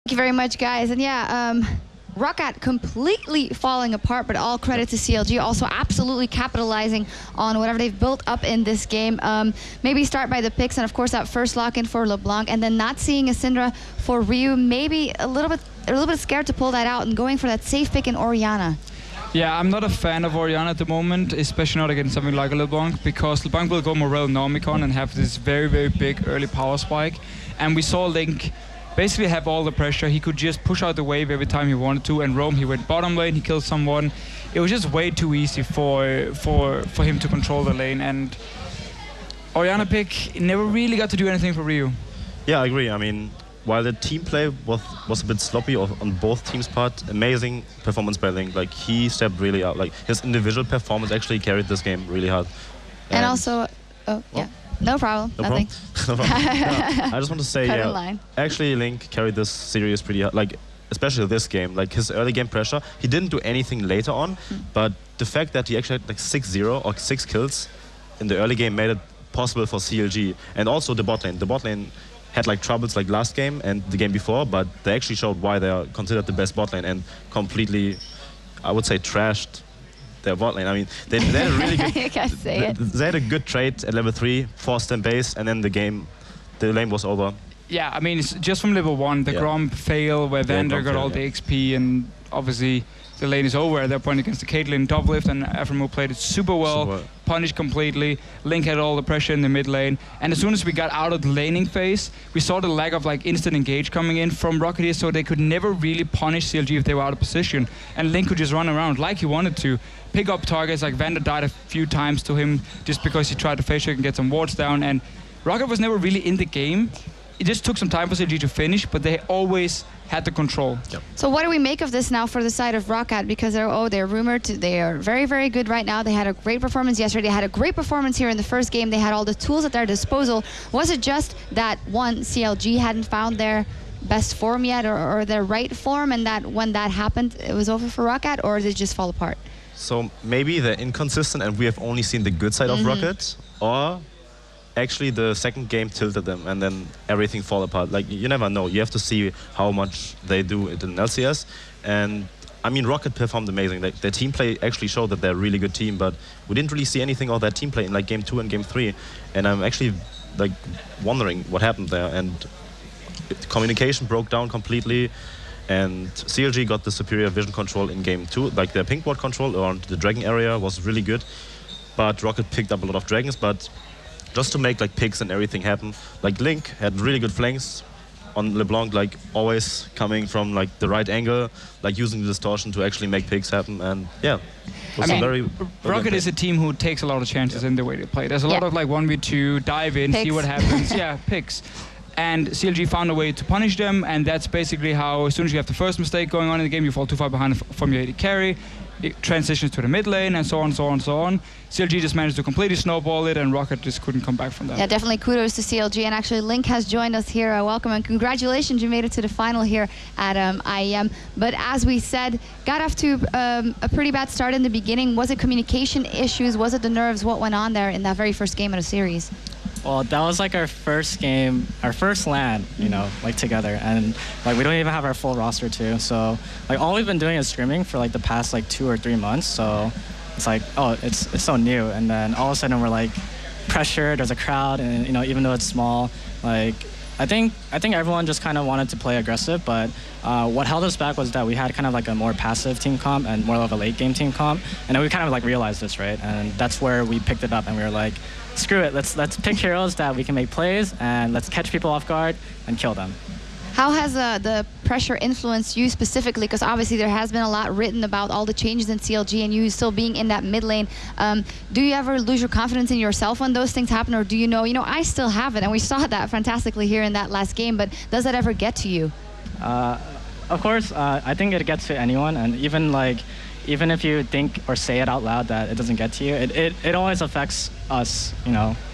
Thank you very much, guys. And yeah, ROCCAT completely falling apart, but all credit to CLG, also absolutely capitalizing on whatever they've built up in this game. Maybe start by the picks, and of course that first lock-in for LeBlanc, and then not seeing a Syndra for Ryu, maybe a little bit scared to pull that out and going for that safe pick in Orianna. Yeah, I'm not a fan of Orianna at the moment, especially not against something like a LeBlanc, because LeBlanc will go Morel Nomicon and have this very, very big early power spike. And we saw Link basically have all the pressure. He could just push out the wave every time he wanted to, and roam. He went bottom lane, he killed someone. It was just way too easy for him to control the lane, and Orianna pick never really got to do anything for Ryu. Yeah, I agree. I mean, while the team play was a bit sloppy on both teams' part, amazing performance by Link. Like, he stepped really out. Like, his individual performance actually carried this game really hard. And also, oh, yeah. No problem. No Nothing. Problem? Yeah, I just want to say, yeah, actually Link carried this series pretty hard, like, especially this game. Like, his early game pressure, he didn't do anything later on, but the fact that he actually had like 6-0 or 6 kills in the early game made it possible for CLG. And also the bot lane. The bot lane had like troubles like last game and the game before, but they actually showed why they are considered the best bot lane and completely, I would say, trashed their bot lane. I mean, they had a really good. You can't say it. They had a good trade at level 3, forced them base, and then the lane was over. Yeah, I mean, it's just from level 1, the Gromp fail where Vander got all the XP, and obviously the lane is over at that point against the Caitlyn top lift, and Aphromo played it super well, punished completely. Link had all the pressure in the mid lane, and as soon as we got out of the laning phase, we saw the lack of like instant engage coming in from ROCCAT here, so they could never really punish CLG if they were out of position, and Link could just run around like he wanted to, pick up targets. Like Vander died a few times to him just because he tried to face check and get some wards down, and ROCCAT was never really in the game. It just took some time for CLG to finish, but they always had the control. Yep. So what do we make of this now for the side of ROCCAT? Because they're rumored they are very, very good right now. They had a great performance yesterday. They had a great performance here in the first game. They had all the tools at their disposal. Was it just that, one, CLG hadn't found their best form yet, or their right form, and that when that happened, it was over for ROCCAT, or did it just fall apart? So maybe they're inconsistent and we have only seen the good side of ROCCAT, or actually the second game tilted them and then everything fall apart. Like, you never know. You have to see how much they do it in LCS. And I mean, ROCCAT performed amazing. Like, their team play actually showed that they're a really good team, but we didn't really see anything of that team play in like game 2 and game 3. And I'm actually like wondering what happened there. And communication broke down completely. And CLG got the superior vision control in game 2. Like, their pink ward control around the dragon area was really good. But ROCCAT picked up a lot of dragons. But just to make like picks and everything happen, like Link had really good flanks on LeBlanc, like always coming from like the right angle, like using the distortion to actually make picks happen. And yeah, I mean, ROCCAT is a team who takes a lot of chances in the way they play. There's a lot of like 1v2, dive in, see what happens. Picks. And CLG found a way to punish them, and that's basically how, as soon as you have the first mistake going on in the game, you fall too far behind from your AD carry, it transitions to the mid lane, and so on, so on, so on. CLG just managed to completely snowball it, and ROCCAT just couldn't come back from that. Yeah, definitely kudos to CLG, and actually Link has joined us here. Welcome, and congratulations, you made it to the final here at IEM. But as we said, got off to a pretty bad start in the beginning. Was it communication issues? Was it the nerves? What went on there in that very first game of the series? Well, that was like our first game, our first LAN, you know, like together, and like we don't even have our full roster too. So like all we've been doing is streaming for like the past like 2 or 3 months. So it's like, oh, it's so new, and then all of a sudden we're like pressured. There's a crowd, and you know, even though it's small, like I think everyone just kind of wanted to play aggressive, but what held us back was that we had kind of like a more passive team comp and more of a late game team comp, and then we kind of like realized this, right? And that's where we picked it up, and we were like, screw it, let's pick heroes that we can make plays, and let's catch people off guard and kill them. How has the pressure influenced you specifically? Because obviously there has been a lot written about all the changes in CLG and you still being in that mid lane. Do you ever lose your confidence in yourself when those things happen, or do you know, I still have it, and we saw that fantastically here in that last game, but does that ever get to you? Of course, I think it gets to anyone, and even if you think or say it out loud that it doesn't get to you, it always affects us,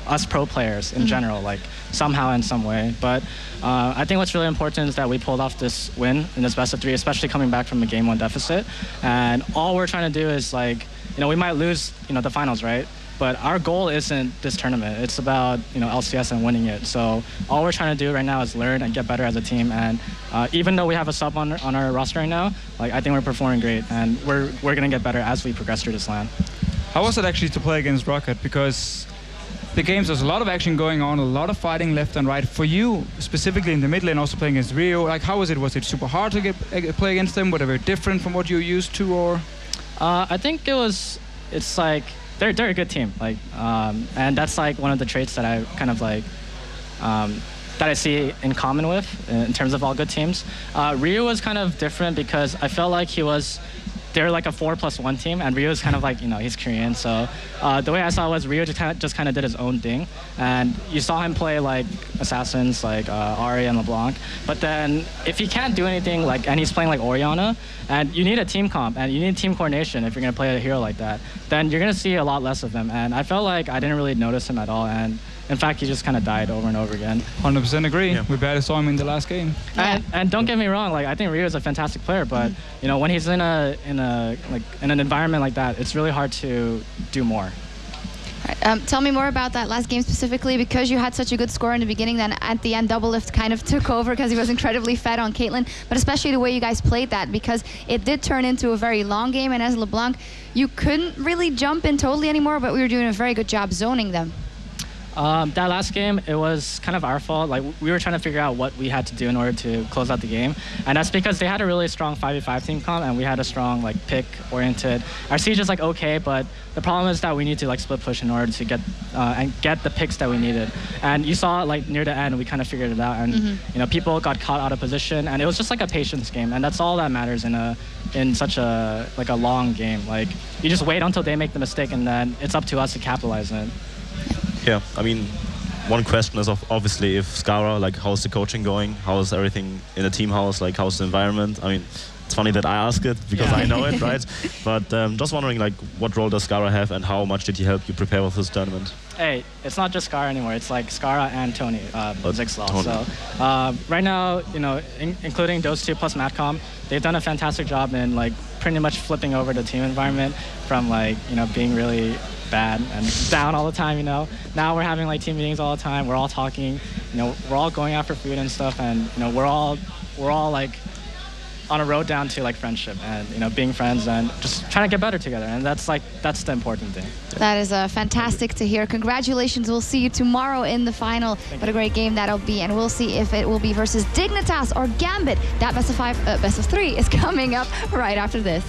us pro players in general, like somehow in some way. But I think what's really important is that we pulled off this win in this best of 3, especially coming back from a game 1 deficit. And all we're trying to do is like, we might lose, the finals, right? but our goal isn't this tournament. It's about LCS and winning it. So all we're trying to do right now is learn and get better as a team. And even though we have a sub on our roster right now, like I think we're performing great, and we're gonna get better as we progress through this LAN. How was it actually to play against ROCCAT? Because the games, there's a lot of action going on, a lot of fighting left and right. For you, specifically in the mid lane, also playing against Rio, like how was it? Was it super hard to play against them? Were they very different from what you're used to, or? I think it's like, they're a good team. Like, and that's like one of the traits that I kind of like, that I see in common with in terms of all good teams. Rio was kind of different because I felt like they're like a 4+1 team, and Rio's kind of like, he's Korean. So the way I saw it was Rio just kind of did his own thing. And you saw him play like assassins like Ari and LeBlanc. But then if he can't do anything, like, and he's playing like Orianna, and you need a team comp and you need team coordination if you're going to play a hero like that, then you're going to see a lot less of him. And I felt like I didn't really notice him at all. And in fact, he just kind of died over and over again. 100% agree. Yeah. We barely saw him in the last game. And don't get me wrong, like I think Rio is a fantastic player, but when he's in an environment like that, it's really hard to do more. Right. Tell me more about that last game specifically, because you had such a good score in the beginning, then at the end Doublelift kind of took over because he was incredibly fed on Caitlyn, but especially the way you guys played that, because it did turn into a very long game, and as LeBlanc, you couldn't really jump in totally anymore, but we were doing a very good job zoning them. That last game, it was kind of our fault. Like, we were trying to figure out what we had to do in order to close out the game. And that's because they had a really strong 5v5 team comp, and we had a strong, like, pick-oriented. Our siege is, like, okay, but the problem is that we need to, like, split push in order to get the picks that we needed. And you saw, like, near the end, we kind of figured it out. And, people got caught out of position, and it was just, like, a patience game. And that's all that matters in such a, like, a long game. Like, you just wait until they make the mistake, and then it's up to us to capitalize on it. Yeah, I mean, one question is obviously if Skara, like, how's the coaching going? How's everything in the team house? Like, how's the environment? I mean, it's funny that I ask it because I know it, right? But just wondering, like, what role does Skara have, and how much did he help you prepare for this tournament? Hey, it's not just Skara anymore. It's like Skara and Tony, Zixlaw. So right now, including those two plus Matcom, they've done a fantastic job in, like, pretty much flipping over the team environment from, like, being really bad and down all the time. Now we're having, like, team meetings all the time. We're all talking. We're all going out for food and stuff, and we're all like on a road down to, like, friendship and being friends and just trying to get better together. And that's the important thing. That is fantastic to hear. Congratulations. We'll see you tomorrow in the final. What a great game that'll be, and we'll see if it will be versus Dignitas or Gambit. That best of 3 is coming up right after this.